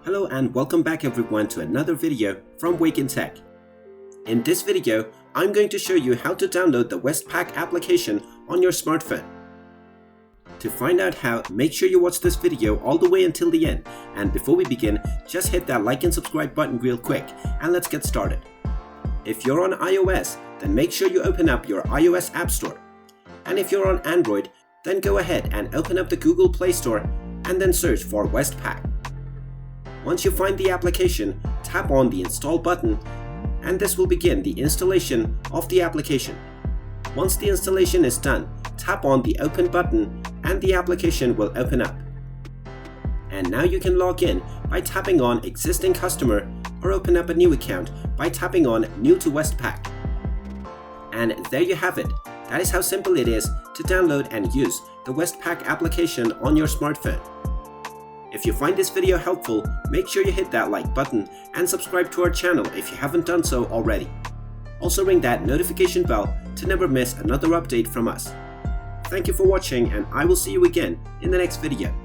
Hello and welcome back everyone to another video from Wake&Tech. In this video, I'm going to show you how to download the Westpac application on your smartphone. To find out how, make sure you watch this video all the way until the end, and before we begin, just hit that like and subscribe button real quick and let's get started. If you're on iOS, then make sure you open up your iOS App Store. And if you're on Android, then go ahead and open up the Google Play Store and then search for Westpac. Once you find the application, tap on the Install button and this will begin the installation of the application. Once the installation is done, tap on the Open button and the application will open up. And now you can log in by tapping on Existing Customer or open up a new account by tapping on New to Westpac. And there you have it. That is how simple it is to download and use the Westpac application on your smartphone. If you find this video helpful, make sure you hit that like button and subscribe to our channel if you haven't done so already. Also ring that notification bell to never miss another update from us. Thank you for watching and I will see you again in the next video.